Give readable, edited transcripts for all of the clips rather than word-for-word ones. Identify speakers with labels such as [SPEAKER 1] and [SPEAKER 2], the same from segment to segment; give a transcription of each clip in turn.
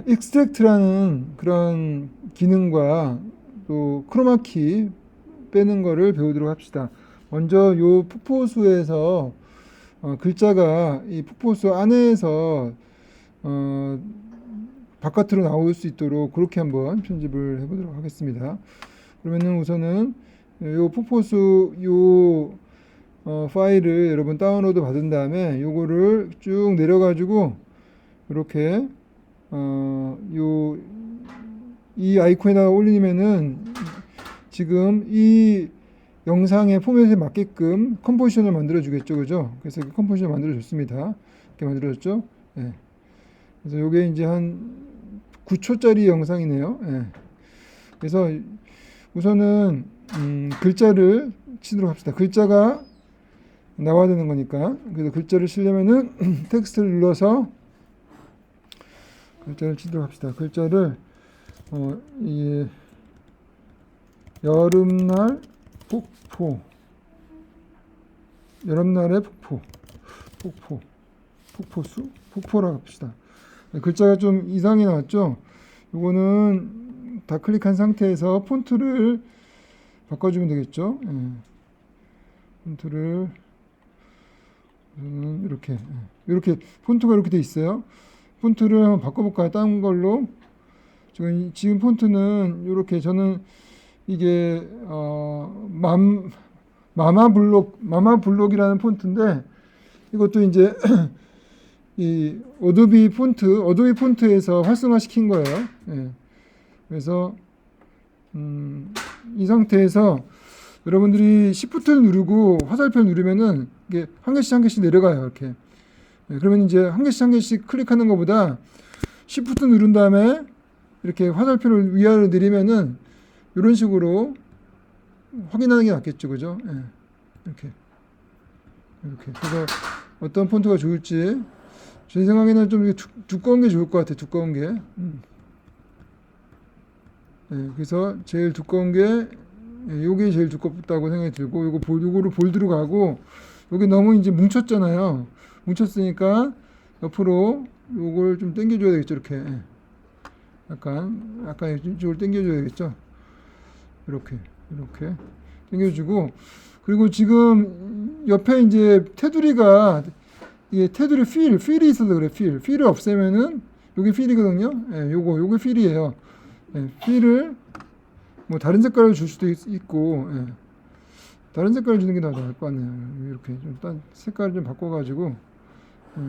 [SPEAKER 1] 익스트랙트라는 그런 기능과 또 크로마키 빼는 거를 배우도록 합시다. 먼저 요 폭포수에서 글자가 이 폭포수 안에서 어, 바깥으로 나올 수 있도록 그렇게 한번 편집을 해보도록 하겠습니다. 그러면은 우선은 요 폭포수 요 파일을 여러분 다운로드 받은 다음에 요거를 쭉 내려가지고 이렇게 이 아이콘에다가 올리면은 지금 이 영상의 포맷에 맞게끔 컴포지션을 만들어 주겠죠, 그죠? 그래서 이렇게 컴포지션 만들어 줬습니다. 이렇게 만들어졌죠? 예. 그래서 요게 이제 한 9초짜리 영상이네요. 예. 그래서 우선은 글자를 치도록 합시다. 글자가 나와야 되는 거니까. 그래서 글자를 치려면은 텍스트를 눌러서 글자를 치도록 합시다. 글자를 이 여름날 폭포, 여름날의 폭포수, 폭포라고 합시다. 글자가 좀 이상이 나왔죠? 이거는 다 클릭한 상태에서 폰트를 바꿔주면 되겠죠? 예. 폰트를 이렇게 폰트가 이렇게 돼 있어요. 폰트를 한번 바꿔볼까요? 다른 걸로. 지금 폰트는 이렇게 저는 이게 마마블록이라는 폰트인데 이것도 이제 이 어도비 폰트에서 활성화시킨 거예요. 예. 그래서 이 상태에서 여러분들이 Shift를 누르고 화살표 누르면은 이게 한 개씩 내려가요. 이렇게. 예. 그러면 이제 한 개씩 클릭하는 것보다 Shift 누른 다음에 이렇게 화살표를 위아래로 내리면은 이런 식으로 확인하는 게 낫겠죠, 그죠? 예. 이렇게. 그래서 어떤 폰트가 좋을지 제 생각에는 좀 두꺼운 게 좋을 것 같아요. 두꺼운 게. 예, 그래서 제일 두꺼운 게 요게 제일 두껍다고 생각이 들고 요거를 볼드로 가고 요게 너무 이제 뭉쳤잖아요. 뭉쳤으니까 옆으로 요걸 좀 당겨줘야 되겠죠. 이렇게. 예. 약간 이쪽을 당겨줘야 되겠죠. 이렇게 당겨주고 그리고 지금 옆에 이제 테두리가 이게 테두리 필이 있어서 그래. 필을 없애면은 요게 필이거든요. 예, 요게 필이에요. 예, 필을 뭐 다른 색깔을 줄 수도 있고 예. 다른 색깔을 주는 게 더 나을 것 같네요. 이렇게 좀 딴 색깔을 좀 바꿔가지고 예.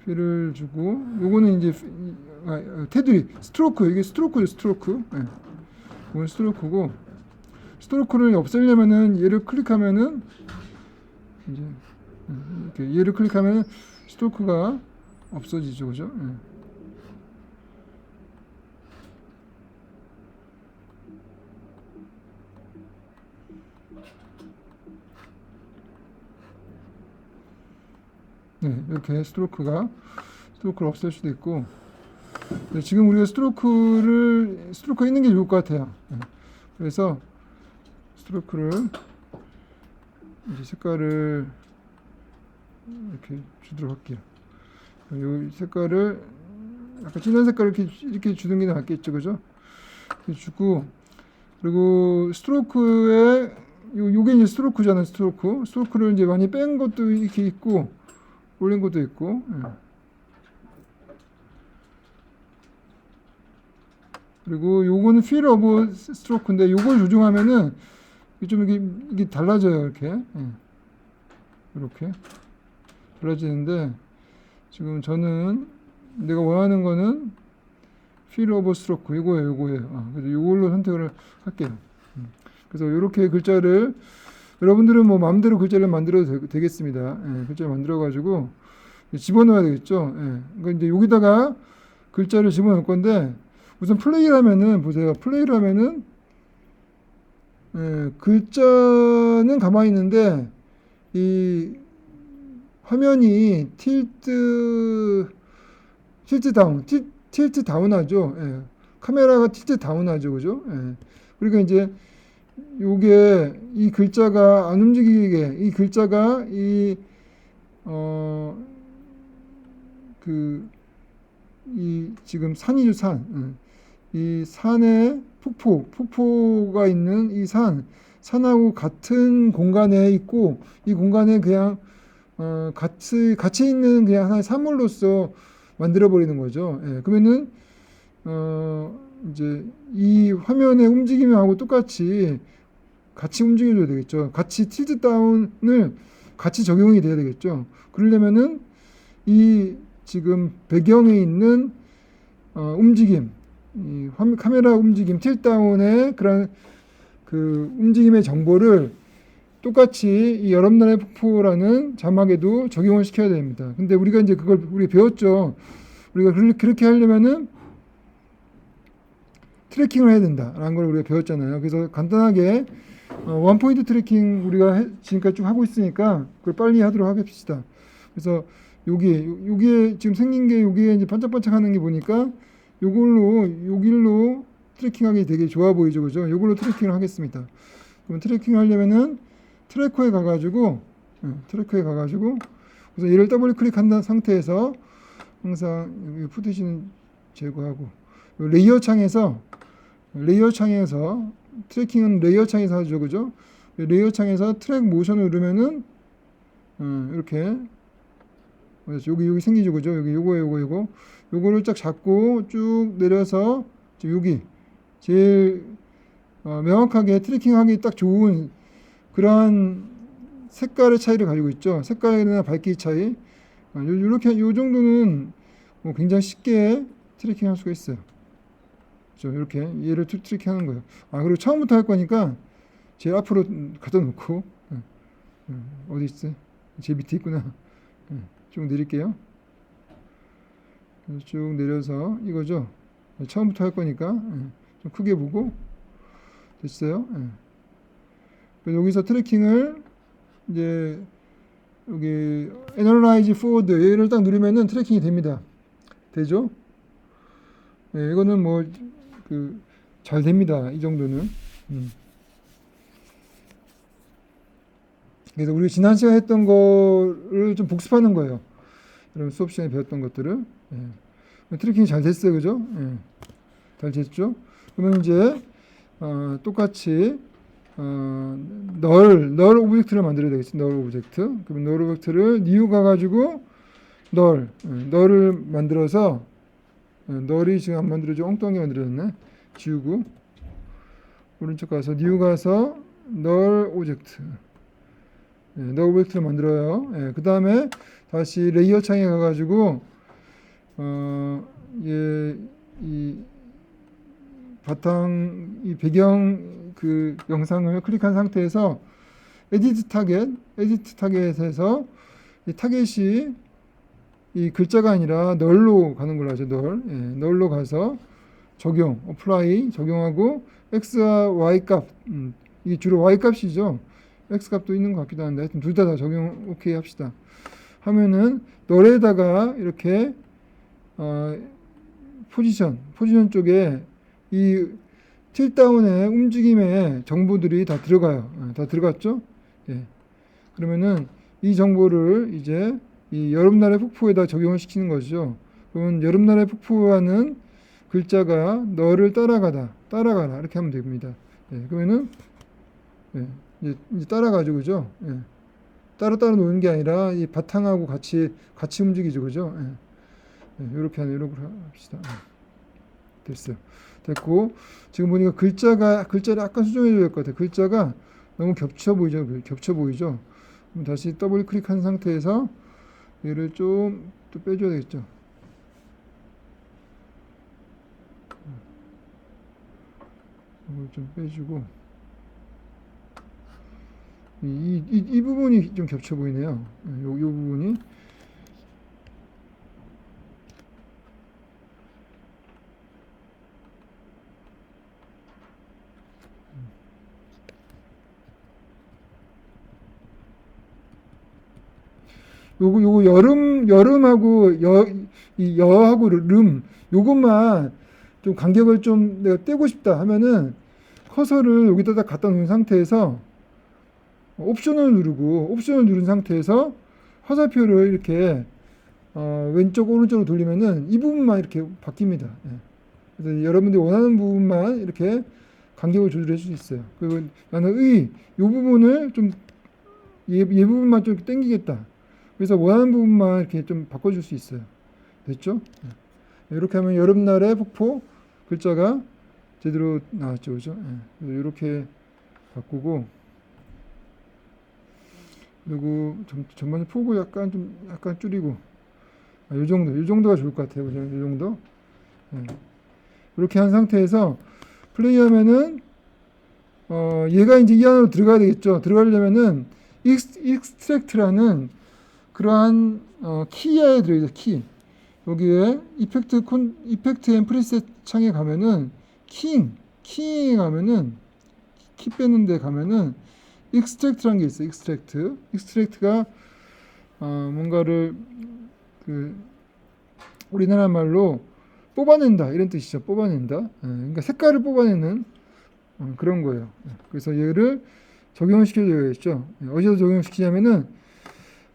[SPEAKER 1] 필을 주고 요거는 이제 테두리 스트로크 이게 스트로크죠. 스트로크. 예. 이건 스트로크고 스트로크를 없애려면은 얘를 클릭하면은 이제 이렇게 얘를 클릭하면 스트로크가 없어지죠, 그죠? 네, 이렇게 스트로크를 없앨 수도 있고 네, 지금 우리가 스트로크가 있는 게 좋을 것 같아요. 네, 그래서 스트로크를 이제 색깔을 이렇게 주도록 할게요. 이 색깔을 약간 진한 색깔을 이렇게 주는 게 낫겠죠, 그죠? 이렇게 주고 그리고 스트로크에 요게 이제 스트로크잖아요, 스트로크를 이제 많이 뺀 것도 이렇게 있고 올린 것도 있고. 예. 그리고 요거는 feel of stroke인데 요걸 조정하면은 좀 이게 달라져요, 이렇게. 예. 이렇게 달라지는데 지금 저는 내가 원하는 거는 feel of stroke 요거예요. 그래서 요걸로 선택을 할게요. 그래서 이렇게 글자를 여러분들은 뭐 마음대로 글자를 만들어도 되겠습니다. 예, 글자를 만들어 가지고 집어넣어야 되겠죠. 예. 그러니까 이제 여기다가 글자를 집어넣을 건데 우선 플레이를 하면은 보세요. 플레이를 하면은 예, 글자는 가만히 있는데 이 화면이 틸트 다운 하죠. 예. 카메라가 틸트 다운 하죠. 그죠? 예. 그러니까 이제 요게 이 글자가 안 움직이게 이 글자가 그 이 지금 산이죠, 산. 이 산에 폭포가 있는 이 산하고 같은 공간에 있고, 이 공간에 그냥 같이 있는 그냥 하나의 사물로서 만들어 버리는 거죠. 예, 그러면은 이제 이 화면의 움직임하고 똑같이 같이 움직여줘야 되겠죠. 같이 틸트 다운을 같이 적용이 돼야 되겠죠. 그러려면은 이 지금 배경에 있는 움직임, 이 카메라 움직임, 틸트 다운의 그런 그 움직임의 정보를 똑같이 이 여름날의 폭포라는 자막에도 적용을 시켜야 됩니다. 근데 우리가 이제 그걸 우리 배웠죠. 우리가 그렇게 하려면은 트래킹을 해야 된다라는 걸 우리가 배웠잖아요. 그래서 간단하게 원 포인트 트래킹 우리가 지금까지 쭉 하고 있으니까 그걸 빨리 하도록 하겠습니다. 그래서 여기에 지금 생긴 게 여기에 이제 반짝반짝하는 게 보니까 요 길로 트래킹하기 되게 좋아 보이죠, 그죠? 요걸로 트래킹을 하겠습니다. 그럼 트래킹 하려면은 트래커에 가가지고 그래서 얘를 더블 클릭한 상태에서 항상 여기 푸드시는 제거하고 레이어 창에서 트래킹은 레이어 창에서 하죠, 그죠? 레이어 창에서 트랙 모션을 누르면은 이렇게 여기 생기죠, 그죠? 여기 요거를 쫙 잡고 쭉 내려서 여기 제일 명확하게 트래킹하기 딱 좋은 그러한 색깔의 차이를 가지고 있죠. 색깔이나 밝기 차이. 이렇게 요 정도는 뭐 굉장히 쉽게 트래킹할 수가 있어요. 그렇죠? 이렇게 얘를 트래킹하는 거예요. 그리고 처음부터 할 거니까 제일 앞으로 갖다 놓고 어디 있어? 제 밑에 있구나. 쭉 내릴게요. 쭉 내려서 이거죠. 처음부터 할 거니까 좀 크게 보고 됐어요. 여기서 트래킹을 이제 여기 Analyze Forward 얘를 딱 누르면은 트래킹이 됩니다. 되죠? 이거는 뭐 잘 됩니다. 이 정도는. 그래서 우리 지난 시간에 했던 거를 좀 복습하는 거예요. 여러분 수업 시간에 배웠던 것들을. 트래킹이 잘 됐어요, 그죠? 잘 됐죠? 그러면 이제 똑같이 널 오브젝트를 만들어야 되겠지. 널 오브젝트. 그러면 널 오브젝트를 new 가가지고 널을 만들어서 널이 지금 안 만들어져 엉뚱하게 만들어졌네. 지우고 오른쪽 가서 new 가서 널 오브젝트. 널 오브젝트를 만들어요. 그 다음에 다시 레이어 창에 가가지고 이 바탕 이 배경 그 영상을 클릭한 상태에서 에디트 타겟에서 이 타겟이 이 글자가 아니라 널로 가는 걸로 하죠. 널로 가서 적용, 어플라이 적용하고 x와 y 값 이게 주로 y 값이죠. x 값도 있는 것 같기도 한데 하여튼 둘 다 적용 오케이 합시다. 하면은 널에다가 이렇게 포지션 쪽에 이 틸다운의 움직임의 정보들이 다 들어가요. 다 들어갔죠? 그러면은 이 정보를 이제 이 여름날의 폭포에다 적용을 시키는 거죠. 그러면 여름날의 폭포하는 글자가 너를 따라가라 이렇게 하면 됩니다. 그러면은 이제 따라가죠, 그죠? 따로 노는 게 아니라 이 바탕하고 같이 움직이죠, 그죠? 이렇게 합시다. 됐어요. 됐고 지금 보니까 글자를 약간 수정해줘야 될 것 같아요. 글자가 너무 겹쳐 보이죠. 그럼 다시 더블 클릭한 상태에서 얘를 좀 또 빼줘야 되겠죠. 이걸 좀 빼주고 이 부분이 좀 겹쳐 보이네요. 요 부분이 요거 여름하고 이 여하고 요것만 좀 간격을 좀 내가 떼고 싶다 하면은 커서를 여기다가 갖다 놓은 상태에서 옵션을 누른 상태에서 화살표를 이렇게 왼쪽 오른쪽으로 돌리면은 이 부분만 이렇게 바뀝니다. 예. 그래서 여러분들이 원하는 부분만 이렇게 간격을 조절해 줄 수 있어요. 그리고 나는 이 부분을 좀 얘 부분만 좀 당기겠다. 그래서 원하는 부분만 이렇게 좀 바꿔줄 수 있어요. 됐죠? 예. 이렇게 하면 여름날의 폭포 글자가 제대로 나왔죠, 그죠? 예. 이렇게 바꾸고, 그리고 전반적 폭을 약간 줄이고, 요 정도가 좋을 것 같아요, 그죠? 요 정도. 예. 이렇게 한 상태에서 플레이하면은 얘가 이제 이 안으로 들어가야 되겠죠. 들어가려면은 익스트랙트라는 그러한 키에 들어있어. 키. 여기에 이펙트 앤 프리셋 창에 가면은 키잉에 가면은 키 빼는 데 가면은 익스트랙트라는 게 있어요. 익스트랙트가 뭔가를 우리나라 말로 뽑아낸다 이런 뜻이죠. 뽑아낸다. 그러니까 색깔을 뽑아내는 그런 거예요. 그래서 얘를 적용을 시켜줘야겠죠. 어디서 적용시키냐면은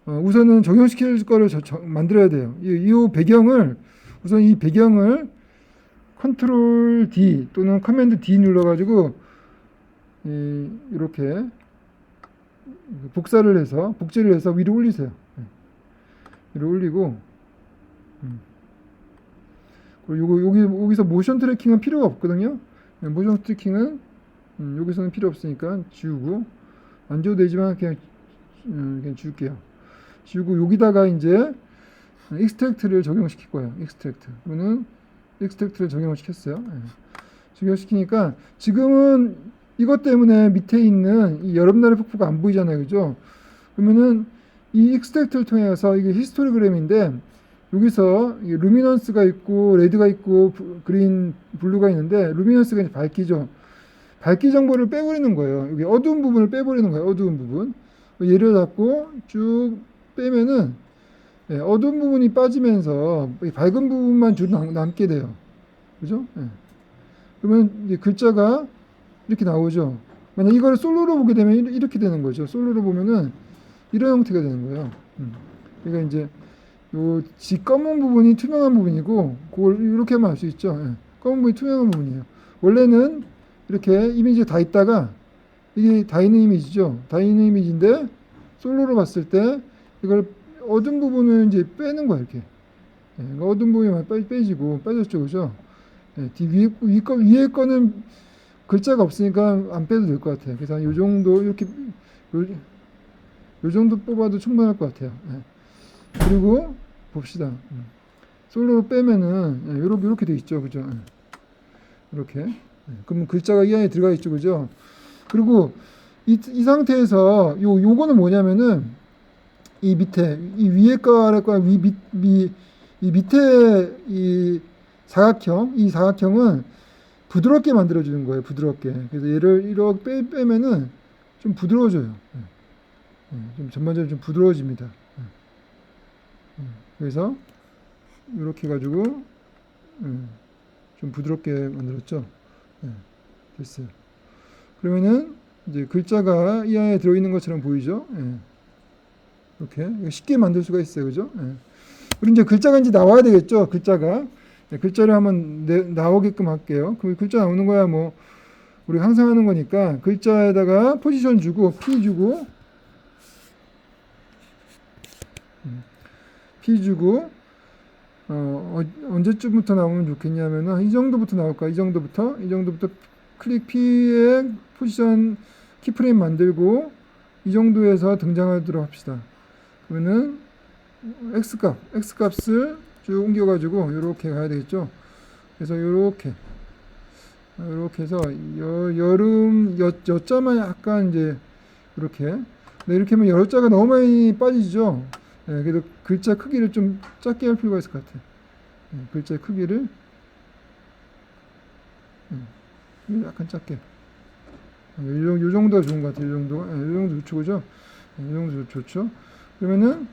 [SPEAKER 1] 우선은 적용시킬 거를 만들어야 돼요. 이 배경을 우선 이 배경을 컨트롤 D 또는 커맨드 D 눌러가지고 이렇게 복제를 해서 위로 올리세요. 위로 올리고 그리고 여기서 모션 트래킹은 필요가 없거든요. 모션 트래킹은 여기서는 필요 없으니까 지우고, 안 지워도 되지만 그냥 지울게요. 지우고 여기다가 이제 익스트랙트를 적용시킬 거예요. 그러면 익스트랙트를 적용을 시켰어요. 적용시키니까 지금은 이것 때문에 밑에 있는 이 여름날의 폭포가 안 보이잖아요, 그죠? 그러면은 이 익스트랙트를 통해서 이게 히스토리그램인데 여기서 루미넌스가 있고 레드가 있고 그린, 블루가 있는데 루미넌스가 이제 밝기죠. 밝기 정보를 빼버리는 거예요. 여기 어두운 부분을 빼버리는 거예요. 어두운 부분. 얘를 잡고 쭉 빼면은 어두운 부분이 빠지면서 밝은 부분만 주로 남게 돼요. 그죠? 그러면 이제 글자가 이렇게 나오죠. 만약 이걸 솔로로 보게 되면 이렇게 되는 거죠. 솔로로 보면은 이런 형태가 되는 거예요. 그러니까 이제 요 검은 부분이 투명한 부분이고 그걸 이렇게 하면 알 수 있죠. 검은 부분이 투명한 부분이에요. 원래는 이렇게 이미지가 다 있다가 이게 다 있는 이미지죠. 다 있는 이미지인데 솔로로 봤을 때 이걸 어두운 부분을 이제 빼는 거야 이렇게. 어두운 부분이 빠졌죠, 그죠? 위에 거는 글자가 없으니까 안 빼도 될 것 같아요. 그래서 요 정도 이렇게 요 정도 뽑아도 충분할 것 같아요. 그리고 봅시다. 솔로로 빼면은 이렇게 돼 있죠, 그죠? 이렇게. 그러면 글자가 이 안에 들어가 있죠, 그죠? 그리고 이 상태에서 요거는 뭐냐면은 이 밑에 이 위에 거 아래 거 이 밑에 이 사각형은 부드럽게 만들어 주는 거예요. 부드럽게. 그래서 얘를 이렇게 빼면은 좀 부드러워져요. 좀 전반적으로 좀 부드러워집니다. 그래서 이렇게 해가지고 좀 부드럽게 만들었죠. 됐어요. 그러면은 이제 글자가 이 안에 들어있는 것처럼 보이죠. 이렇게 쉽게 만들 수가 있어요, 그죠? 그리고 이제 글자가 이제 나와야 되겠죠. 글자를 한번 나오게끔 할게요. 그 글자 나오는 거야 뭐 우리 항상 하는 거니까 글자에다가 포지션 주고 P 주고 언제쯤부터 나오면 좋겠냐면은 이 정도부터 나올까? 이 정도부터 클릭 P에 포지션 키프레임 만들고 이 정도에서 등장하도록 합시다. 그러면은 X값을 쭉 옮겨가지고 이렇게 가야 되겠죠. 그래서 이렇게 해서 여름 여자만 약간 이제 이렇게. 근데 이렇게 하면 여자가 너무 많이 빠지죠. 그래도 글자 크기를 좀 작게 할 필요가 있을 것 같아요. 글자 크기를 약간 작게. 요 정도가 좋은 것 같아요. 요 정도 좋죠, 그죠? 요 정도 좋죠. 그러면은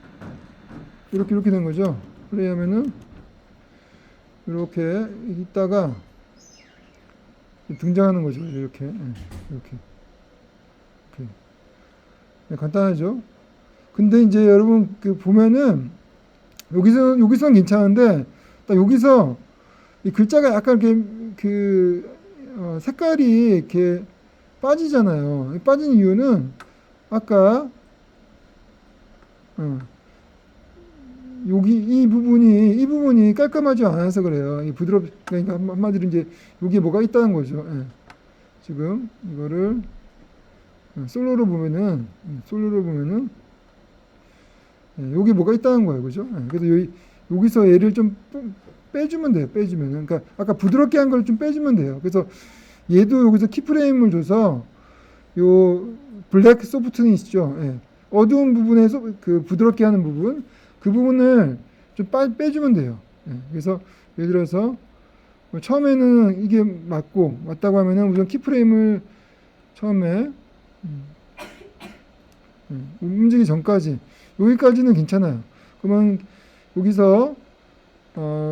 [SPEAKER 1] 이렇게 된 거죠. 플레이하면은 이렇게 있다가 등장하는 거죠. 이렇게. 간단하죠. 근데 이제 여러분 보면은 여기서는 괜찮은데 딱 여기서 이 글자가 약간 이렇게 색깔이 이렇게 빠지잖아요. 빠진 이유는 아까 여기 이 부분이 깔끔하지 않아서 그래요. 이 그러니까 한마디로 이제 여기에 뭐가 있다는 거죠. 예. 지금 이거를 솔로로 보면은 예, 여기 뭐가 있다는 거예요, 그죠? 예. 그래서 여기서 얘를 좀 빼주면 돼요. 빼주면은 그러니까 아까 부드럽게 한 걸 좀 빼주면 돼요. 그래서 얘도 여기서 키프레임을 줘서 요 블랙 소프트니스죠. 예. 어두운 부분에서 그 부드럽게 하는 부분 그 부분을 좀 빼주면 돼요. 예. 그래서 예를 들어서 처음에는 이게 맞다고 하면은 우선 키프레임을 처음에 움직이기 전까지 여기까지는 괜찮아요. 그러면 여기서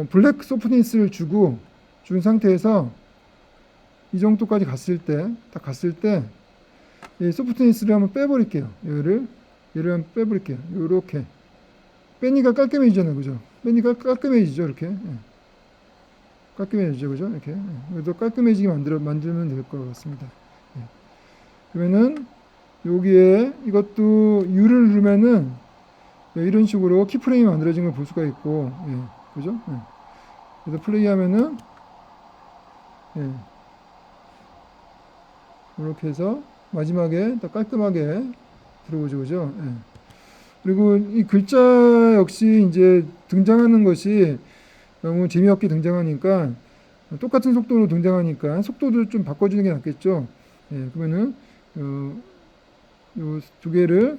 [SPEAKER 1] 블랙 소프트니스를 준 상태에서 이 정도까지 딱 갔을 때 이 소프트니스를 한번 빼버릴게요. 얘를 한번 빼버릴게요. 요렇게 빼니까 깔끔해지잖아요, 그죠? 빼니까 깔끔해지죠, 이렇게. 예. 깔끔해지죠, 그죠? 이렇게. 예. 그래서 깔끔해지게 만들면 될 것 같습니다. 예. 그러면은 여기에 이것도 U를 누르면은 이런 식으로 키프레임이 만들어진 걸 볼 수가 있고, 예. 그죠? 예. 그래서 플레이하면은 예. 이렇게 해서 마지막에 딱 깔끔하게 들어오죠, 그죠? 예. 그리고 이 글자 역시 이제 등장하는 것이 너무 재미없게 등장하니까 똑같은 속도로 등장하니까 속도도 좀 바꿔주는 게 낫겠죠. 예, 그러면은 요 두 개를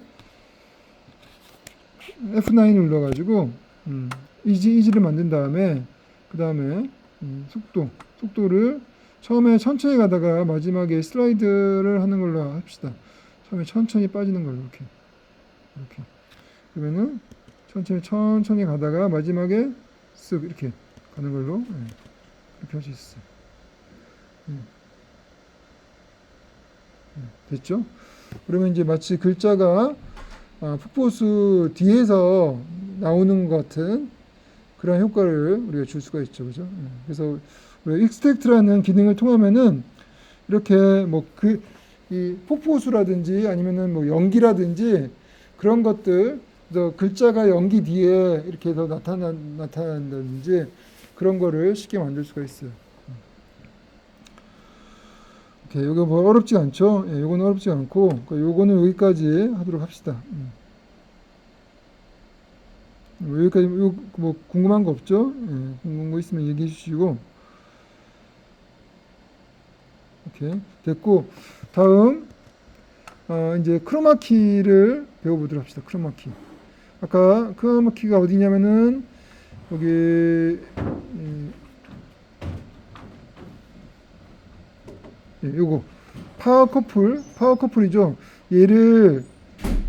[SPEAKER 1] F9 눌러가지고 이지를 만든 다음에 그 다음에 속도를 처음에 천천히 가다가 마지막에 슬라이드를 하는 걸로 합시다. 처음에 천천히 빠지는 걸로 이렇게. 그러면은 천천히 가다가 마지막에 쓱 이렇게 가는 걸로 이렇게 할 수 있어요. 됐죠? 그러면 이제 마치 글자가 폭포수 뒤에서 나오는 것 같은 그런 효과를 우리가 줄 수가 있죠, 그죠? 그래서 우리가 익스트랙트라는 기능을 통하면은 이렇게 이 폭포수라든지 아니면은 뭐 연기라든지 그런 것들, 그래서 글자가 연기 뒤에 이렇게 더 나타난다든지 그런 거를 쉽게 만들 수가 있어요. 오케이, 이거 뭐 어렵지 않죠? 예, 요거는 어렵지 않고, 요거는 여기까지 하도록 합시다. 여기까지, 뭐 궁금한 거 없죠? 예, 궁금한 거 있으면 얘기해 주시고. 오케이, 됐고, 다음, 이제 크로마키를 배워보도록 합시다. 크로마키. 아까 크로마키가 어디냐면은, 여기, 요거 파워커플이죠. 얘를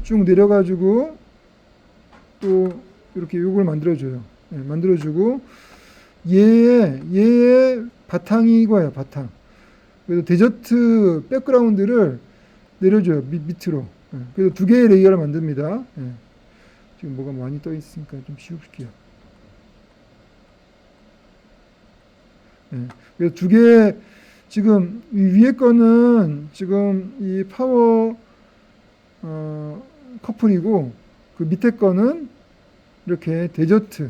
[SPEAKER 1] 쭉 내려가지고 또 이렇게 요걸 만들어줘요. 만들어주고 얘의 바탕이 이거예요. 바탕. 그래서 데저트 백그라운드를 내려줘요. 밑으로. 그래서 두 개의 레이어를 만듭니다. 지금 뭐가 많이 떠 있으니까 좀 지울게요. 그래서 두 개. 지금 이 위에 거는 지금 이 파워 커플이고 그 밑에 거는 이렇게 데저트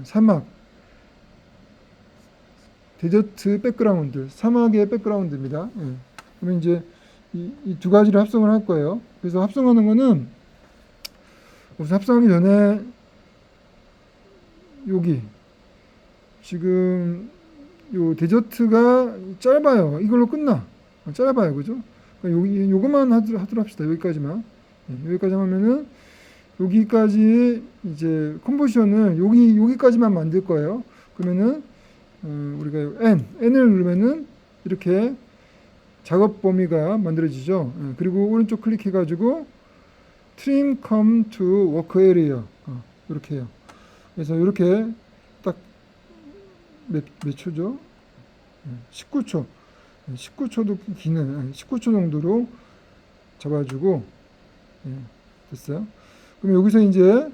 [SPEAKER 1] 사막 데저트 백그라운드 사막의 백그라운드입니다. 그러면 이제 이 두 가지를 합성을 할 거예요. 그래서 합성하는 거는 우선 합성하기 전에 여기 지금 요 데저트가 짧아요. 이걸로 끝나. 짧아요. 그죠? 그러니까 요것만 하도록 합시다. 여기까지만. 여기까지 하면은 여기까지 이제 컴포지션을 여기까지만 만들 거예요. 그러면은 우리가 N을 누르면은 이렇게 작업 범위가 만들어지죠. 그리고 오른쪽 클릭해 가지고 Trim come to work area 이렇게 해요. 그래서 이렇게 딱 몇 초죠? 19초. 19초도 기는 19초 정도로 잡아주고 됐어요. 그럼 여기서 이제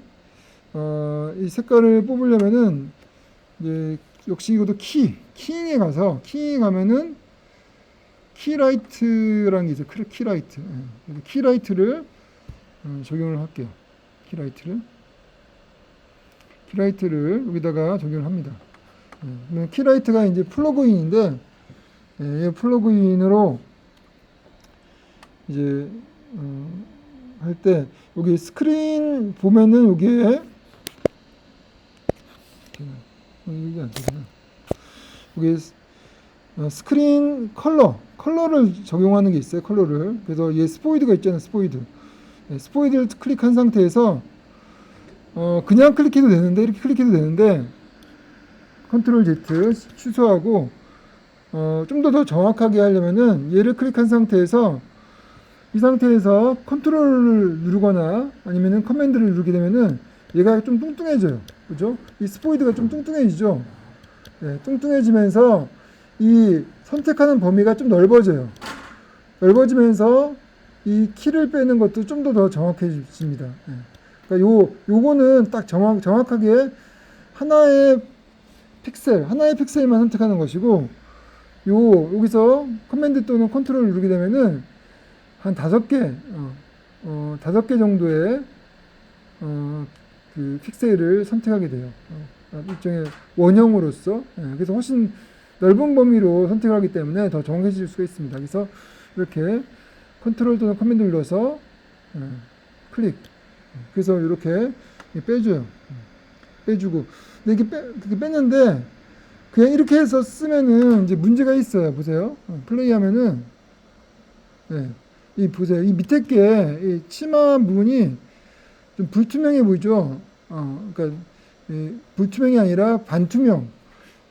[SPEAKER 1] 이 색깔을 뽑으려면은 이제 역시 이것도 키잉에 가면은 키라이트라는 게 있어요. 키라이트. 키라이트를 적용을 할게요. 키라이트를 여기다가 적용을 합니다. 키라이트가 이제 플러그인인데, 이 플러그인으로 이제 할 때 여기 스크린 보면은 여기에 이게 안 되구나. 여기 스크린 컬러를 적용하는 게 있어요. 컬러를. 그래서 얘 스포이드가 있잖아요. 스포이드를 클릭한 상태에서 그냥 클릭해도 되는데, 이렇게 클릭해도 되는데, 컨트롤 Z 취소하고 좀 더 정확하게 하려면은 얘를 클릭한 상태에서 이 상태에서 컨트롤을 누르거나 아니면은 커맨드를 누르게 되면은 얘가 좀 뚱뚱해져요. 그죠? 이 스포이드가 좀 뚱뚱해지죠? 네, 뚱뚱해지면서 이 선택하는 범위가 좀 넓어지면서 이 키를 빼는 것도 좀 더 정확해집니다. 네. 그러니까 요거는 딱 정확하게 하나의 픽셀만 선택하는 것이고, 여기서 커맨드 또는 컨트롤을 누르게 되면은 한 5개 정도의 그 픽셀을 선택하게 돼요. 일종의 원형으로서. 그래서 훨씬 넓은 범위로 선택을 하기 때문에 더 정확해질 수가 있습니다. 그래서 이렇게 컨트롤 또는 커맨드 눌러서 클릭. 그래서 이렇게 빼주고. 근데 이렇게 뺐는데 그냥 이렇게 해서 쓰면은 이제 문제가 있어요. 보세요. 플레이하면은 보세요. 이 밑에 이 치마 부분이 좀 불투명해 보이죠? 그러니까 불투명이 아니라 반투명.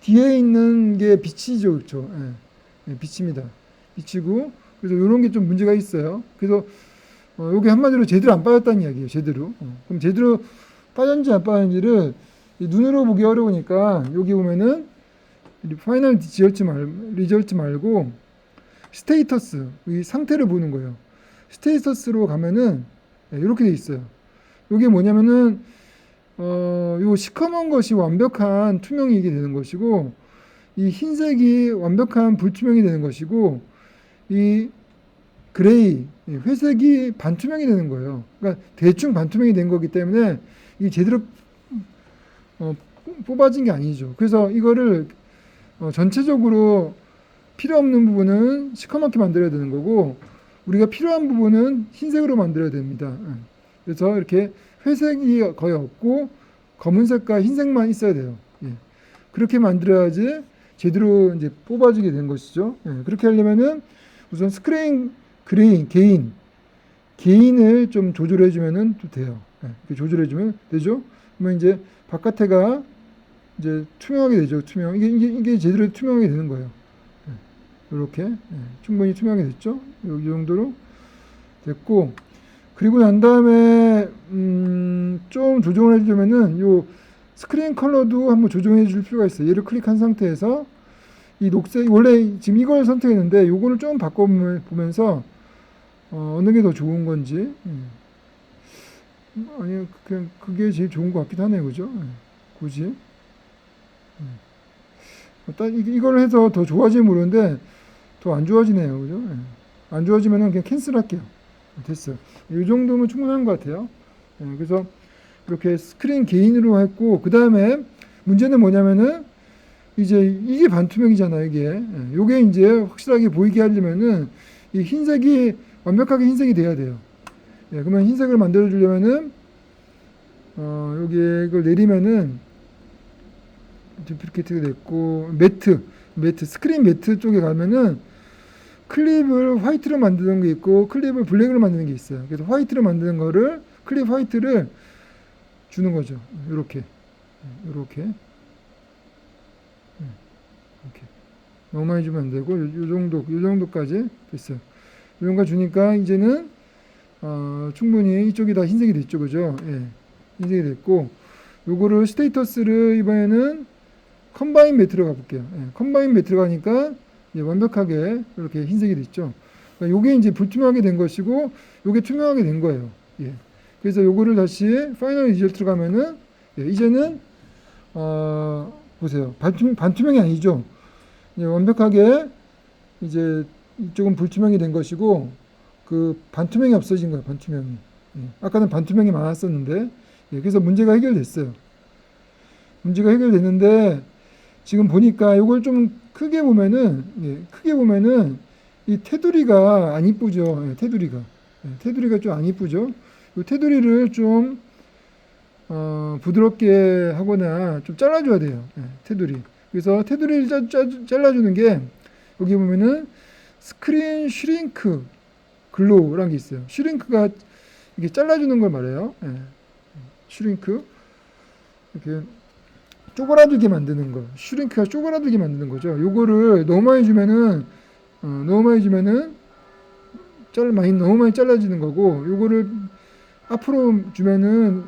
[SPEAKER 1] 뒤에 있는 게 빛이죠, 그렇죠? 빛입니다. 빛이고, 그래서 이런 게 좀 문제가 있어요. 그래서 요게 한마디로 제대로 안 빠졌다는 이야기예요. 제대로. 그럼 제대로 빠졌는지 안 빠졌는지를 눈으로 보기 어려우니까 여기 보면은 파이널 리절트 말고 스테이터스, 이 상태를 보는 거예요. 스테이터스로 가면은 이렇게 돼 있어요. 이게 뭐냐면은 요 시커먼 것이 완벽한 투명이 이게 되는 것이고, 이 흰색이 완벽한 불투명이 되는 것이고, 이 그레이, 회색이 반투명이 되는 거예요. 그러니까 대충 반투명이 된 거기 때문에 이게 제대로 뽑아진 게 아니죠. 그래서 이거를 전체적으로 필요 없는 부분은 시커멓게 만들어야 되는 거고, 우리가 필요한 부분은 흰색으로 만들어야 됩니다. 그래서 이렇게 회색이 거의 없고 검은색과 흰색만 있어야 돼요. 그렇게 만들어야지 제대로 이제 뽑아지게 된 것이죠. 그렇게 하려면은 우선 스크린 게인을 좀 조절해 주면은 또 돼요. 이렇게 조절해 주면 되죠. 그러면 이제 바깥에가 이제 투명하게 되죠. 이게 제대로 투명하게 되는 거예요. 이렇게 충분히 투명하게 됐죠. 이 정도로 됐고, 그리고 난 다음에 좀 조정을 해주면은 요 스크린 컬러도 한번 조정해 줄 필요가 있어요. 얘를 클릭한 상태에서 이 녹색, 원래 지금 이걸 선택했는데 요거를 좀 바꿔보면서 어느 게 더 좋은 건지, 아니 그냥 그게 제일 좋은 것 같기도 하네요. 그죠? 굳이 이걸 해서 더 좋아지면 모르는데 더 안 좋아지네요. 그죠? 안 좋아지면은 그냥 캔슬할게요. 됐어요. 이 정도면 충분한 것 같아요. 그래서 이렇게 스크린 개인으로 했고, 그 다음에 문제는 뭐냐면은 이제 이게 반투명이잖아요. 요게 이제 확실하게 보이게 하려면은 이 흰색이 완벽하게 흰색이 돼야 돼요. 그러면 흰색을 만들어 주려면은 여기 이걸 내리면은 듀플리케이트가 됐고, 스크린 매트 쪽에 가면은 클립을 화이트로 만드는 게 있고 클립을 블랙으로 만드는 게 있어요. 그래서 화이트로 만드는 거를 클립 화이트를 주는 거죠. 이렇게 너무 많이 주면 안 되고 요 정도까지 됐어요. 이 정도 주니까 이제는 충분히 이쪽이 다 흰색이 됐죠, 그죠? 흰색이 됐고, 요거를 스테이터스를 이번에는 컴바인 매트로 가볼게요. 컴바인 매트로 가니까 완벽하게 이렇게 흰색이 됐죠. 그러니까 요게 이제 불투명하게 된 것이고, 요게 투명하게 된 거예요. 그래서 요거를 다시 파이널 리절트로 가면은 예, 이제는 보세요. 반투명이 아니죠. 이제 완벽하게 이제 이쪽은 불투명이 된 것이고 그 반투명이 없어진 거예요. 반투명이. 예, 아까는 반투명이 많았었는데 예, 그래서 문제가 해결됐어요. 문제가 해결됐는데 지금 보니까 이걸 좀 크게 보면은 예, 크게 보면은 이 테두리가 안 이쁘죠. 예, 테두리가 좀 안 이쁘죠. 이 테두리를 좀 부드럽게 하거나 좀 잘라줘야 돼요. 예, 테두리. 그래서 테두리를 잘라주는 게 여기 보면은 스크린 슈링크 글로우라는 게 있어요. 슈링크가 이게 잘라주는 걸 말해요. 예, 슈링크 이렇게 쪼그라들게 만드는 거. 슈링크가 쪼그라들게 만드는 거죠. 요거를 너무 많이 주면은 너무 많이 잘라지는 거고 요거를 앞으로 주면은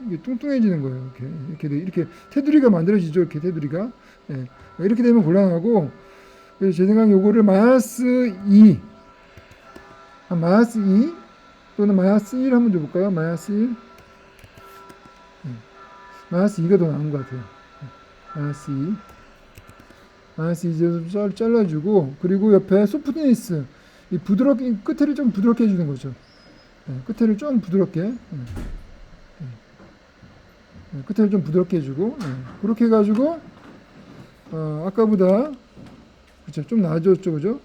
[SPEAKER 1] 이게 뚱뚱해지는 거예요. 이렇게 테두리가 만들어지죠. 이렇게 테두리가. 예. 이렇게 되면 곤란하고 그래서 제 생각에 요거를 마이너스 2 또는 마이너스 1 한번 줘볼까요? 마이너스 1 마이너스 2가 더 나은 것 같아요. 마이너스 2 좀 잘라주고 그리고 옆에 소프트니스 이 부드럽게 끝에를 좀 부드럽게 해주는 거죠. 끝에를 좀 부드럽게 끝에를 좀 부드럽게 해주고 그렇게 해가지고 아까보다 그쵸 좀 나아졌죠, 그죠?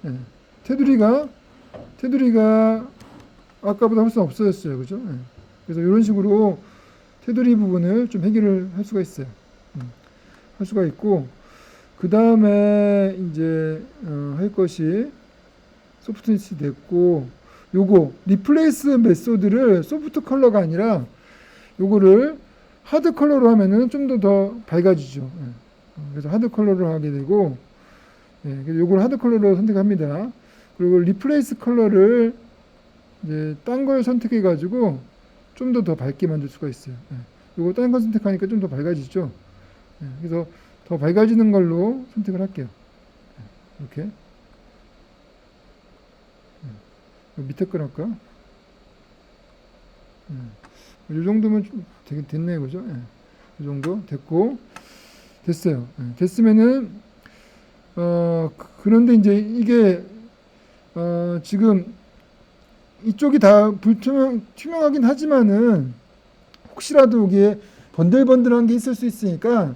[SPEAKER 1] 테두리가 아까보다 훨씬 없어졌어요, 그죠? 그래서 이런 식으로 테두리 부분을 좀 해결을 할 수가 있어요. 할 수가 있고 그 다음에 이제 할 것이 소프트니스 됐고 요거 리플레이스 메소드를 소프트 컬러가 아니라 요거를 하드 컬러로 하면은 좀 더 밝아지죠. 그래서 하드 컬러로 하게 되고 그래서 요걸 하드 컬러로 선택합니다. 그리고 리플레이스 컬러를 이제 딴 걸 선택해 가지고 좀 더 밝게 만들 수가 있어요. 요거 딴 거 선택하니까 좀 더 밝아지죠. 그래서 더 밝아지는 걸로 선택을 할게요. 이렇게 밑에 거 할까? 이 정도면 좀 되게 됐네요, 그죠? 이 정도 됐고 됐어요. 됐으면은 그런데 이제 이게 지금 이쪽이 다 투명하긴 하지만은 혹시라도 여기에 번들번들한 게 있을 수 있으니까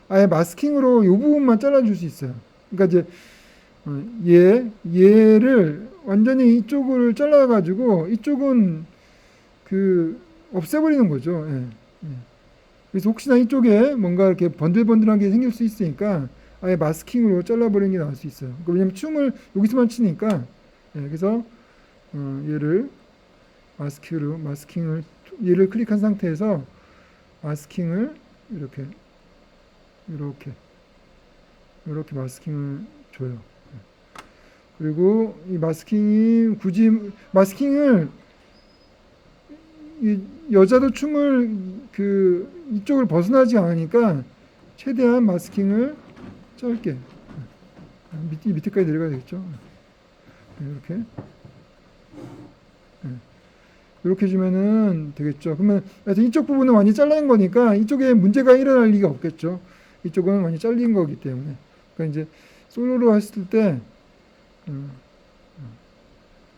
[SPEAKER 1] 아예 마스킹으로 이 부분만 잘라줄 수 있어요. 그러니까 이제 얘를 완전히 이쪽을 잘라가지고 이쪽은 그 없애버리는 거죠. 그래서 혹시나 이쪽에 뭔가 이렇게 번들번들한 게 생길 수 있으니까 아예 마스킹으로 잘라버리는 게 나을 수 있어요. 왜냐면 춤을 여기서만 추니까 그래서 얘를 마스킹을 얘를 클릭한 상태에서 마스킹을 이렇게 마스킹을 줘요. 그리고 이 마스킹이 굳이 마스킹을 이 여자도 춤을 이쪽을 벗어나지 않으니까 최대한 마스킹을 짧게 밑에까지 내려가야 되겠죠. 이렇게 주면은 되겠죠. 그러면 하여튼 이쪽 부분은 완전히 잘라낸 거니까 이쪽에 문제가 일어날 리가 없겠죠. 이쪽은 완전히 잘린 거기 때문에. 그러니까 이제 솔로로 했을 때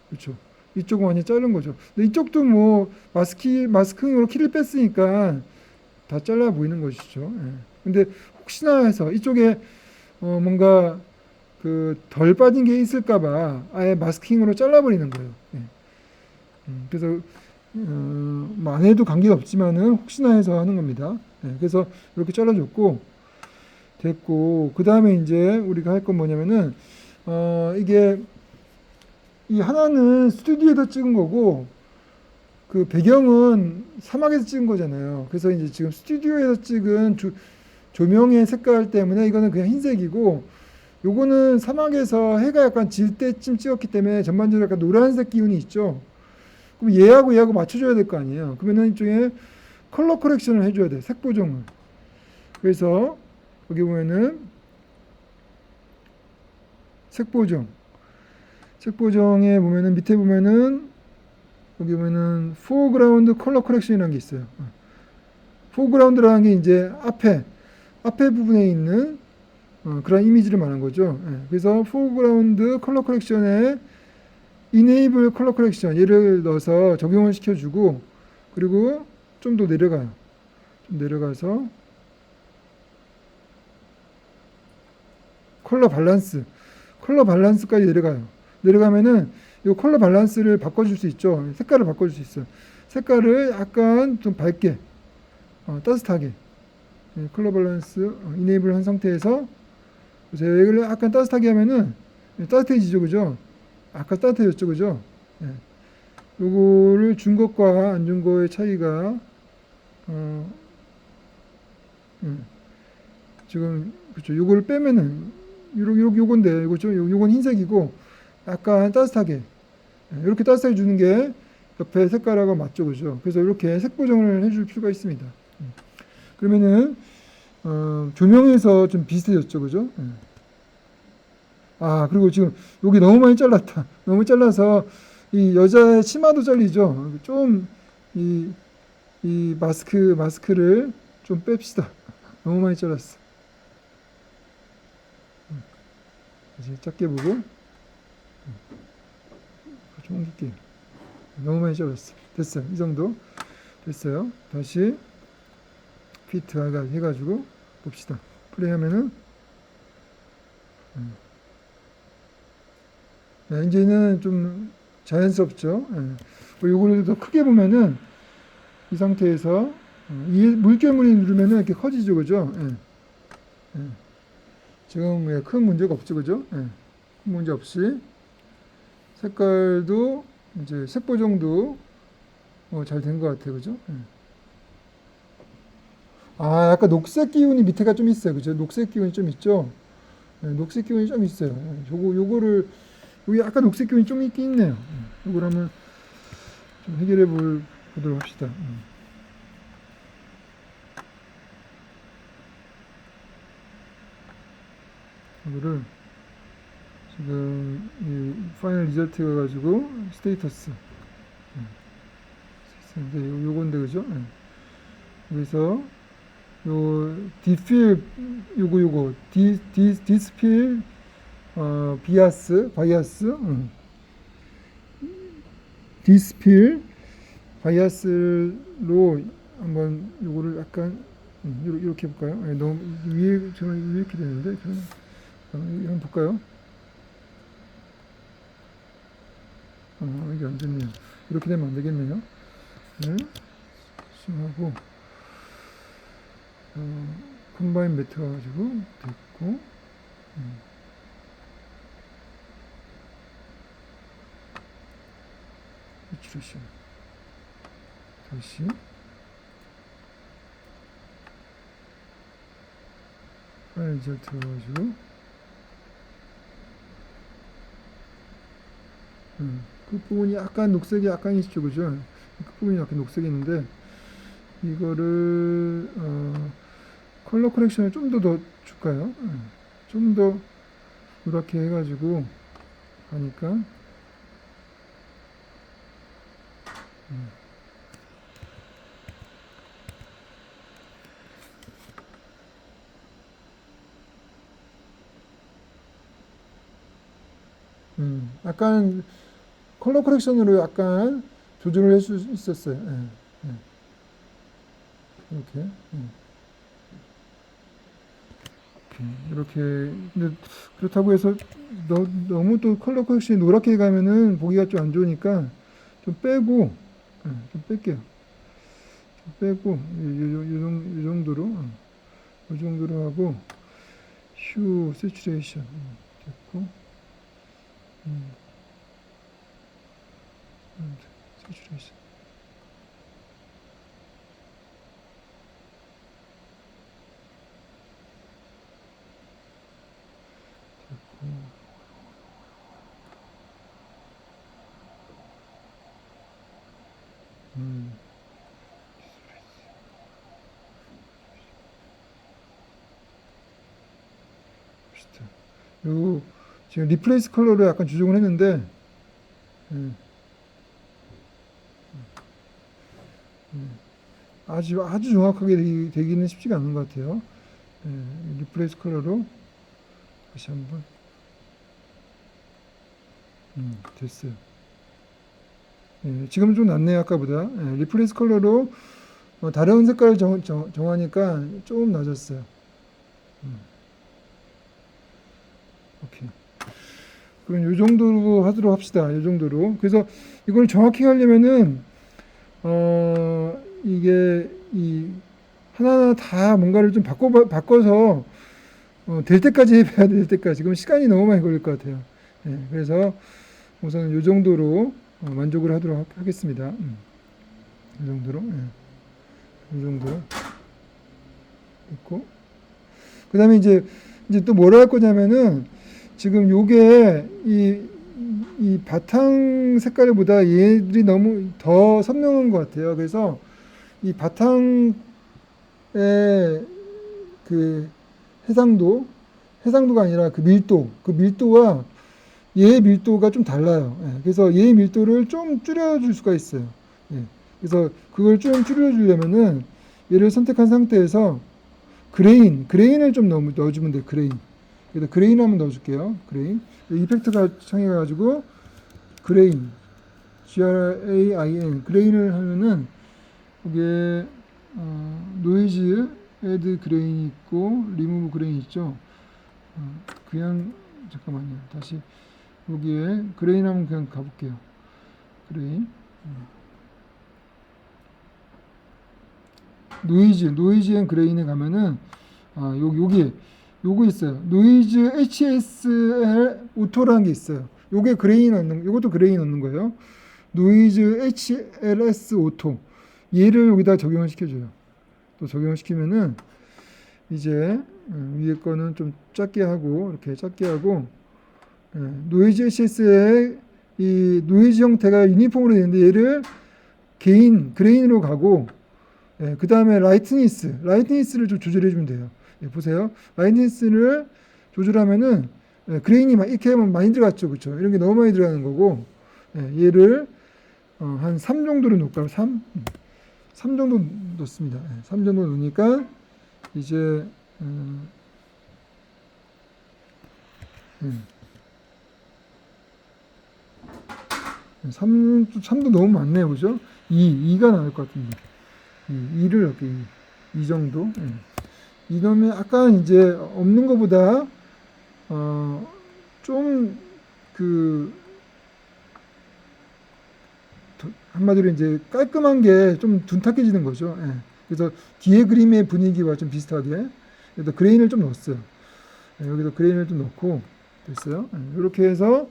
[SPEAKER 1] 그렇죠. 이쪽은 완전히 자른 거죠. 근데 이쪽도 뭐 마스킹으로 키를 뺐으니까 다 잘라 보이는 것이죠. 근데 혹시나 해서 이쪽에 뭔가 덜 빠진 게 있을까봐 아예 마스킹으로 잘라버리는 거예요. 그래서 뭐 안 해도 관계가 없지만은 혹시나 해서 하는 겁니다. 그래서 이렇게 잘라줬고 됐고 그 다음에 이제 우리가 할 건 뭐냐면은 이게 이 하나는 스튜디오에서 찍은 거고 그 배경은 사막에서 찍은 거잖아요. 그래서 이제 지금 스튜디오에서 찍은 조명의 색깔 때문에 이거는 그냥 흰색이고 요거는 사막에서 해가 약간 질 때쯤 찍었기 때문에 전반적으로 약간 노란색 기운이 있죠. 그럼 얘하고 맞춰줘야 될 거 아니에요. 그러면은 이쪽에 컬러 커렉션을 해줘야 돼. 색 보정을. 그래서 여기 보면은 색 보정에 보면은 밑에 보면은 여기 보면은 포그라운드 컬러 커렉션이라는 게 있어요. 포그라운드라는 게 이제 앞에 부분에 있는 그런 이미지를 말하는 거죠. 예. 그래서 포그라운드 컬러 커렉션에 enable 컬러 커렉션 얘를 넣어서 적용을 시켜주고 그리고 좀 더 내려가요. 좀 내려가서 컬러 밸런스까지 내려가요. 내려가면은 이 컬러 밸런스를 바꿔줄 수 있죠. 색깔을 바꿔줄 수 있어요. 색깔을 약간 좀 밝게, 따뜻하게 컬러 밸런스 이네이블 한 상태에서 제가 이걸 약간 따뜻하게 하면은 따뜻해지죠, 그죠? 아까 따뜻해졌죠, 그죠? 예. 요거를 준 것과 안 준 거의 차이가 지금 그렇죠. 요거를 빼면은 요건데 요건 흰색이고 약간 따뜻하게 이렇게 따뜻하게 주는 게 옆에 색깔하고 맞죠, 그죠? 그래서 이렇게 색 보정을 해줄 필요가 있습니다. 그러면은 조명에서 좀 비슷해졌죠, 그죠? 아, 그리고 지금 여기 너무 많이 잘랐다. 너무 잘라서 이 여자의 치마도 잘리죠. 좀 이 마스크를 좀 뺍시다. 너무 많이 잘랐어. 다시 작게 보고 좀 옮길게요. 너무 많이 잘랐어. 됐어요. 이 정도 됐어요. 다시 피트 해가지고 봅시다. 플레이하면은 네, 이제는 좀 자연스럽죠. 요거를 더 크게 보면은 이 상태에서 이 물결물이 누르면은 이렇게 커지죠, 그죠? 지금 큰 문제가 없죠, 그죠? 큰 문제 없이 색깔도 이제 색 보정도 잘 된 것 같아요, 그죠? 아, 약간 녹색 기운이 밑에가 좀 있어요, 그죠? 녹색 기운이 좀 있죠? 녹색 기운이 좀 있어요. 요거를 여기 약간 녹색 기운이 좀 있긴 있네요. 요걸 한번 좀 해결해 보도록 합시다. 이거를 지금 이 파이널 리저트가 가지고 스테이터스 요건데 그죠? 그래서 요 디필 요거 디스필 바이아스 디스필 바이아스로 한번 요거를 약간 이렇게 해볼까요? 너무 위에 저는 이렇게 되는데 한번 볼까요? 이게 안 됐네요. 이렇게 되면 안 되겠네요. 네. 하고 컴바인 매트 가지고 됐고 이출레이션 다시 파일 리저트 가지고 끝부분이 약간 녹색이 약간 있죠, 그죠? 끝부분이 약간 녹색이 있는데 이거를 컬러 커렉션을 좀 더 줄까요? 좀 더 이렇게 해가지고 하니까 약간 컬러 커렉션으로 약간 조절을 할 수 있었어요. 이렇게. 이렇게. 근데 그렇다고 해서 너무 또 컬러 커렉션이 노랗게 가면은 보기가 좀 안 좋으니까 좀 빼고, 좀 뺄게요. 좀 빼고, 이 정도로, 이 정도로 하고, 휴, 세츄레이션. 됐고, 세츄레이션. 요 지금 리플레이스 컬러로 약간 조정을 했는데 아주 정확하게 되기는 쉽지가 않은 것 같아요. 예, 리플레이스 컬러로 다시 한번. 됐어요. 예, 지금 좀 낫네요, 아까보다. 예, 리플레이스 컬러로 다른 색깔을 정하니까 조금 낮았어요. 오케이. 그럼 이 정도로 하도록 합시다. 이 정도로. 그래서 이걸 정확히 하려면은 이게 이 하나하나 다 뭔가를 좀 바꿔서 될 때까지 해봐야 될 때까지. 그럼 시간이 너무 많이 걸릴 것 같아요. 예, 그래서 우선 이 정도로 만족을 하도록 하겠습니다. 이 정도로. 예, 이 정도로 있고. 그 다음에 이제 또 뭐라 할 거냐면은 지금 요게 이 바탕 색깔보다 얘들이 너무 더 선명한 것 같아요. 그래서 이 바탕의 그 해상도가 아니라 그 밀도와 얘의 밀도가 좀 달라요. 예, 그래서 얘의 밀도를 좀 줄여줄 수가 있어요. 예, 그래서 그걸 좀 줄여주려면은 얘를 선택한 상태에서 그레인을 좀 넣어주면 돼요. 그래서 그레인 한번 넣어줄게요. 그레인. 이펙트가 창에 가지고 그레인, GRAIN, 그레인을 하면은 이게 노이즈, 애드 그레인이 있고 리무브 그레인 있죠. 그냥 잠깐만요. 다시 여기에 그레인 한번 그냥 가볼게요. 그레인. 노이즈 앤 그레인에 가면은 여기 요거 있어요. 노이즈 HSL 오토라는 게 있어요. 요게 요것도 그레인 넣는 거예요. 노이즈 HLS 오토. 얘를 여기다 적용을 시켜줘요. 또 적용을 시키면은 이제 위에 거는 좀 작게 하고 이렇게 작게 하고 노이즈 HS의 이 노이즈 형태가 유니폼으로 되는데 얘를 그레인으로 가고 그 다음에 라이트니스를 좀 조절해 주면 돼요. 보세요. 라이트니스를 조절하면은 그레인이 이렇게 하면 많이 들어갔죠. 그렇죠? 이런 게 너무 많이 들어가는 거고 얘를 한 3 정도로 놓을까요? 3 정도 놓습니다. 3 정도 놓으니까 이제 3도 너무 많네요. 그죠? 2가 나올 것 같은데. 2를 넣을게요. 2 정도. 이러면 아까 이제 없는 것보다 좀 한마디로 이제 깔끔한 게 좀 둔탁해지는 거죠. 그래서 뒤에 그림의 분위기와 좀 비슷하게 그래서 그레인을 좀 넣었어요. 여기도 그레인을 좀 넣고 됐어요. 이렇게 해서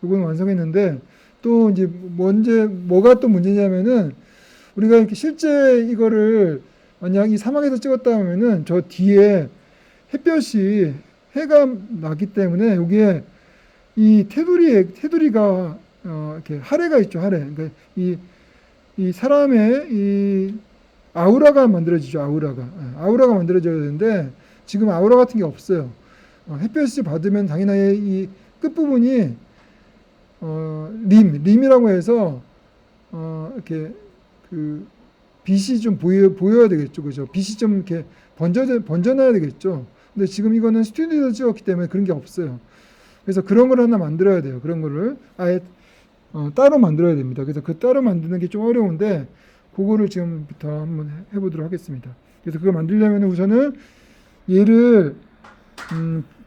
[SPEAKER 1] 이건 완성했는데 또 이제 뭐가 또 문제냐면은 우리가 이렇게 실제 이거를 만약 이 사막에서 찍었다 하면은 저 뒤에 해가 나기 때문에 여기에 이 테두리가 이렇게 하레가 있죠. 그러니까 이 사람의 이 아우라가 만들어지죠. 아우라가 만들어져야 되는데 지금 아우라 같은 게 없어요. 햇볕이 받으면 당연히 이 끝부분이 림이라고 해서 이렇게 그 빛이 좀 보여야 되겠죠. 그죠? 빛이 좀 이렇게 번져나야 되겠죠. 근데 지금 이거는 스튜디오에서 찍었기 때문에 그런 게 없어요. 그래서 그런 걸 하나 만들어야 돼요. 그런 거를 아예 따로 만들어야 됩니다. 그래서 그 따로 만드는 게 좀 어려운데 그거를 지금부터 한번 해보도록 하겠습니다. 그래서 그거 만들려면 우선은 얘를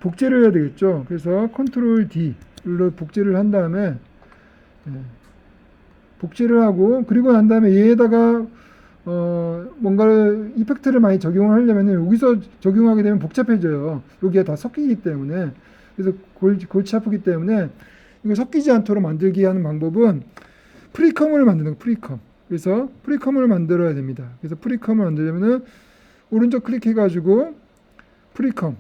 [SPEAKER 1] 복제를 해야 되겠죠. 그래서 컨트롤 D로 복제를 한 다음에 복제를 하고 그리고 난 다음에 얘에다가 뭔가를 이펙트를 많이 적용을 하려면 여기서 적용하게 되면 복잡해져요. 여기가 다 섞이기 때문에 그래서 골치 아프기 때문에 이거 섞이지 않도록 만들기 하는 방법은 프리컴을 만드는 거. 그래서 프리컴을 만들어야 됩니다. 그래서 프리컴을 만들려면은 오른쪽 클릭해가지고 프리컴으로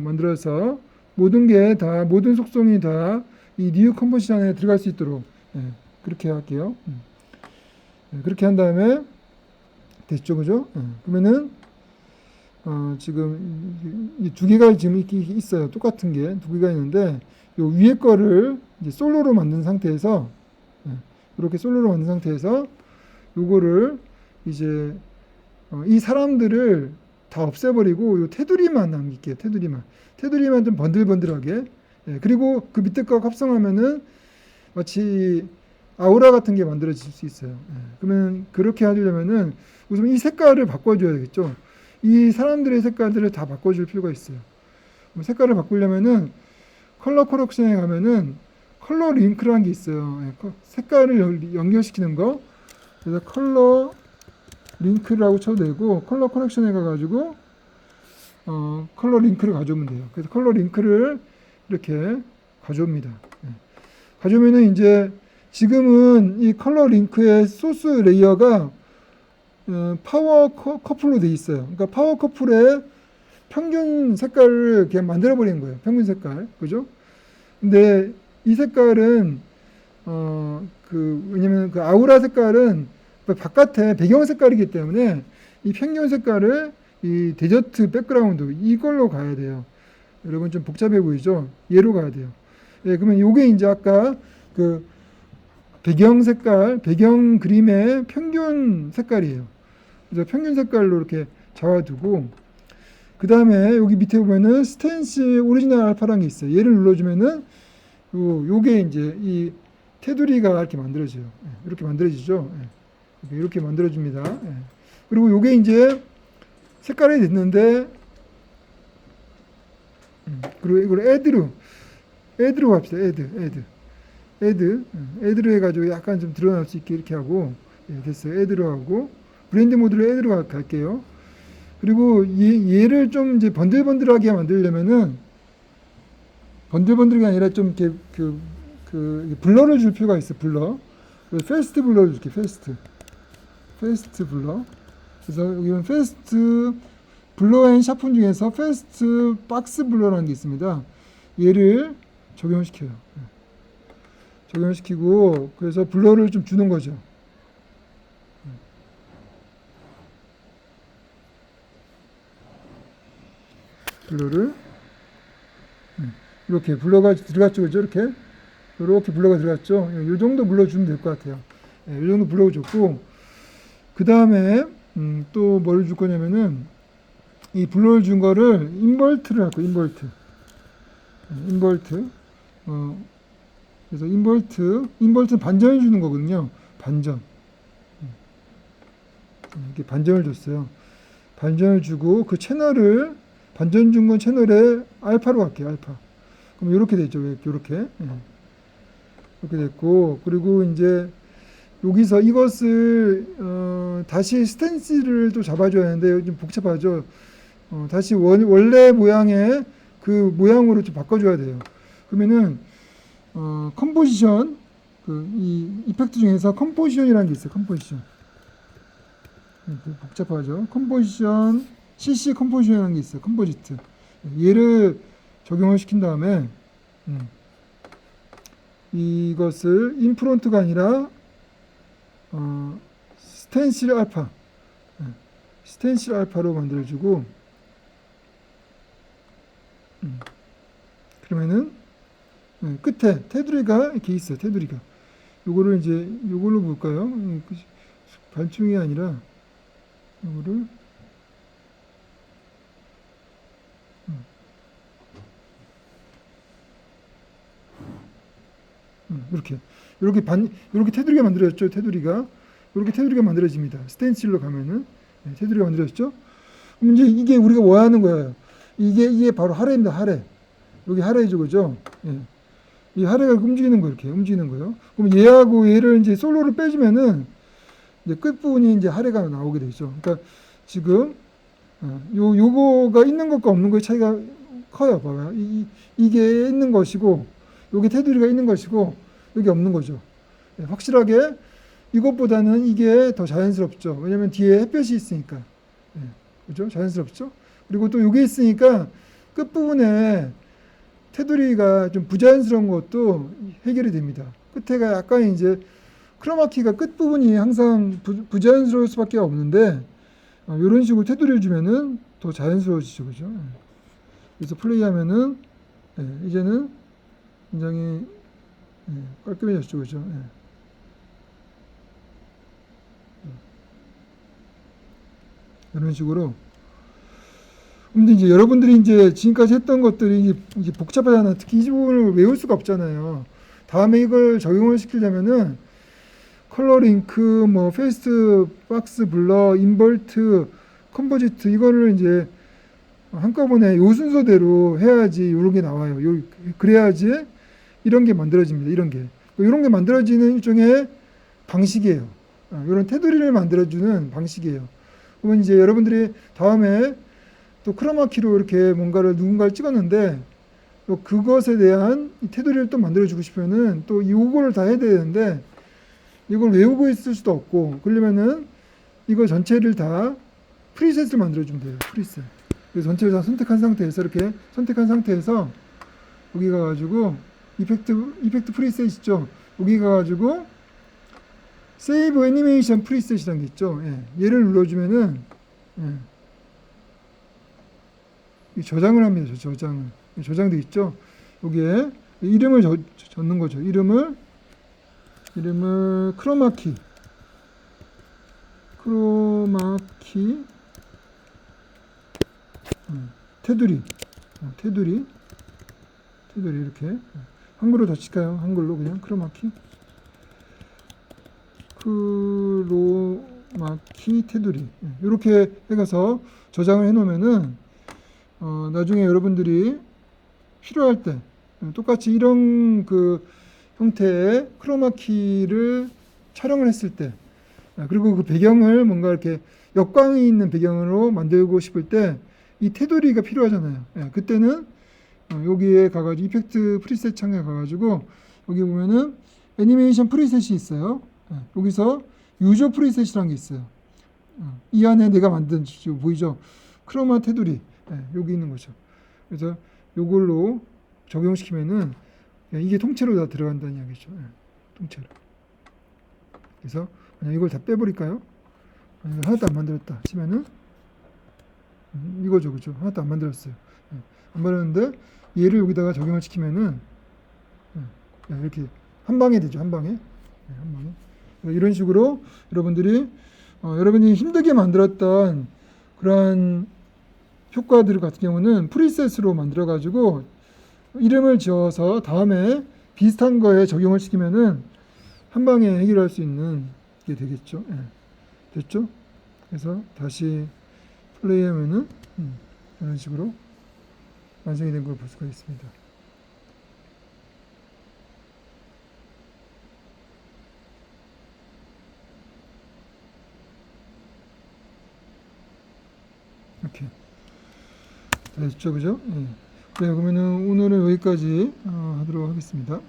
[SPEAKER 1] 만들어서 모든 속성이 다 이 뉴 컴포지션 안에 들어갈 수 있도록 그렇게 할게요. 그렇게 한 다음에 됐죠, 그죠? 그러면은 지금 이 2개가 지금 이렇게 있어요. 똑같은 게 2개가 있는데 요 위에 거를 이제 솔로로 만든 상태에서 이렇게 솔로로 만든 상태에서 요거를 이제 이 사람들을 다 없애버리고 요 테두리만 남길게요. 테두리만 좀 번들번들하게. 예, 그리고 그 밑에 거 합성하면은 마치 아우라 같은 게 만들어질 수 있어요. 예, 그러면 그렇게 하려면은 우선 이 색깔을 바꿔줘야 되겠죠. 이 사람들의 색깔들을 다 바꿔줄 필요가 있어요. 색깔을 바꾸려면은 컬러 커렉션에 가면은 컬러 링크라는 게 있어요. 예, 색깔을 연결시키는 거. 그래서 컬러 링크라고 쳐도 되고 컬러 커렉션에 가가지고 컬러 링크를 가져오면 돼요. 그래서 컬러 링크를 이렇게 가져옵니다. 예. 가져오면은 이제 지금은 이 컬러 링크의 소스 레이어가 파워 커플로 돼 있어요. 그러니까 파워 커플의 평균 색깔을 그냥 만들어 버리는 거예요. 평균 색깔, 그죠? 근데 이 색깔은 왜냐면 그 아우라 색깔은 바깥에 배경 색깔이기 때문에 이 평균 색깔을 이 데저트 백그라운드 이걸로 가야 돼요. 여러분 좀 복잡해 보이죠? 얘로 가야 돼요. 예, 그러면 요게 이제 아까 그 배경 색깔, 배경 그림의 평균 색깔이에요. 그래서 평균 색깔로 이렇게 잡아두고 그 다음에 여기 밑에 보면은 스탠시 오리지널 알파라는 게 있어요. 얘를 눌러주면은 요게 이제 이 테두리가 이렇게 만들어져요. 예, 이렇게 만들어지죠. 예, 이렇게 만들어줍니다. 예. 그리고 요게 이제 색깔이 됐는데 그리고 이걸 애드로 합시다. 애드로 해가지고 약간 좀 드러날 수 있게 이렇게 하고 예, 됐어요. 애드로 하고 블렌드 모드로 애드로 갈게요. 그리고 얘를 좀 이제 번들번들하게 만들려면은 번들번들이 아니라 좀 이렇게 블러를 줄 필요가 있어. 블러. 페스트 블러를 줄게. 페스트 블러. 그래서 여기는 페스트 블러 앤 샤픈 중에서 페스트 박스 블러라는 게 있습니다. 얘를 적용시켜요. 적용시키고 그래서 블러를 좀 주는 거죠. 블러를 이렇게 블러가 들어갔죠, 그죠? 이렇게 블러가 들어갔죠. 이 정도 블러주면 될 것 같아요. 이 정도 블러 줬고 그 다음에 또 뭘 줄 거냐면은 이 블러를 준 거를 인버트를 할 거예요. 인버트. 그래서 인버트는 반전을 주는 거거든요. 반전. 이렇게 반전을 줬어요. 반전을 주고 그 채널을 반전 준 건 채널에 알파로 갈게요. 알파. 그럼 이렇게 되죠. 이렇게. 이렇게 됐고 그리고 이제 여기서 이것을 다시 스탠스를 또 잡아줘야 하는데 좀 복잡하죠. 다시 원래 모양의 그 모양으로 좀 바꿔줘야 돼요. 그러면은 컴포지션 이 이펙트 중에서 컴포지션이라는 게 있어요. 컴포지션. 복잡하죠. 컴포지션 CC 컴포지션이라는 게 있어요. 컴포지트. 얘를 적용을 시킨 다음에 이것을 인프론트가 아니라 스텐실 알파로 만들어주고 그러면은 끝에 테두리가 이렇게 있어요. 테두리가 요거를 이제 요걸로 볼까요? 반충이 아니라 요거를 이렇게 테두리가 만들어졌죠. 이렇게 테두리가 만들어집니다. 스텐실로 가면은 테두리가 만들어졌죠. 그럼 이제 이게 우리가 원하는 거예요. 이게 바로 하레입니다. 하레. 여기 하레죠, 그죠? 예. 이 하레가 움직이는 거 이렇게 움직이는 거예요. 그럼 얘하고 얘를 이제 솔로를 빼주면은 이제 끝 부분이 이제 하레가 나오게 되죠. 그러니까 지금 요거가 있는 것과 없는 것의 차이가 커요. 봐봐요. 이게 있는 것이고 여기 테두리가 있는 것이고 여기 없는 거죠. 예, 확실하게 이것보다는 이게 더 자연스럽죠. 왜냐면 뒤에 햇볕이 있으니까. 예, 그죠? 자연스럽죠? 그리고 또 여기 있으니까 끝부분에 테두리가 좀 부자연스러운 것도 해결이 됩니다. 끝에가 약간 이제 크로마키가 끝부분이 항상 부자연스러울 수밖에 없는데 이런 식으로 테두리를 주면은 더 자연스러워지죠. 그죠? 예. 그래서 플레이하면은 이제는 굉장히 깔끔해졌죠. 그죠? 이런 식으로. 근데 이제 여러분들이 이제 지금까지 했던 것들이 이제 복잡하잖아. 특히 이 부분을 외울 수가 없잖아요. 다음에 이걸 적용을 시키려면은 컬러 링크, 뭐 페이스트, 박스 블러, 인버트, 컴포지트 이거를 이제 한꺼번에 요 순서대로 해야지 이런 게 나와요. 그래야지 이런 게 만들어집니다. 이런 게 만들어지는 일종의 방식이에요. 이런 테두리를 만들어주는 방식이에요. 그러면 이제 여러분들이 다음에 또 크로마키로 이렇게 뭔가를 누군가를 찍었는데 또 그것에 대한 이 테두리를 또 만들어주고 싶으면은 또 요거를 다 해야 되는데 이걸 외우고 있을 수도 없고 그러려면은 이거 전체를 다 프리셋을 만들어주면 돼요. 프리셋. 그래서 전체를 다 선택한 상태에서 이렇게 선택한 상태에서 여기 가가지고 이펙트 프리셋 있죠. 여기 가가지고 세이브 애니메이션 프리셋이라는 게 있죠. 예. 얘를 눌러주면은 저장을 합니다. 저장을. 저장돼 있죠. 여기에 이름을 적는 거죠. 이름을 크로마키 테두리 이렇게 한글로 더 칠까요? 한글로 그냥 크로마키 테두리 이렇게 해가서 저장을 해놓으면은 나중에 여러분들이 필요할 때 똑같이 이런 그 형태의 크로마키를 촬영을 했을 때 그리고 그 배경을 뭔가 이렇게 역광이 있는 배경으로 만들고 싶을 때 이 테두리가 필요하잖아요. 그때는 여기에 가가지고 이펙트 프리셋 창에 가가지고 여기 보면은 애니메이션 프리셋이 있어요. 여기서 유저 프리셋이라는 게 있어요. 이 안에 내가 만든 지금 보이죠? 크로마 테두리 여기 있는 거죠. 그래서 요걸로 적용시키면은 이게 통째로 다 들어간다는 이야기죠. 통째로. 그래서 그냥 이걸 다 빼버릴까요? 하나도 안 만들었다 치면은 이거죠, 그죠? 하나도 안 만들었어요. 안 만들었는데 얘를 여기다가 적용을 시키면은 이렇게 한 방에 되죠, 한 방에. 한 방에. 이런 식으로 여러분들이 여러분이 힘들게 만들었던 그러한 효과들 같은 경우는 프리셋으로 만들어 가지고 이름을 지어서 다음에 비슷한 거에 적용을 시키면은 한 방에 해결할 수 있는 게 되겠죠. 됐죠? 그래서 다시 플레이하면은 이런 식으로 완성이 된 걸 볼 수가 있습니다. 이렇게 됐죠, 그죠? 네, 그러면은 오늘은 여기까지 하도록 하겠습니다.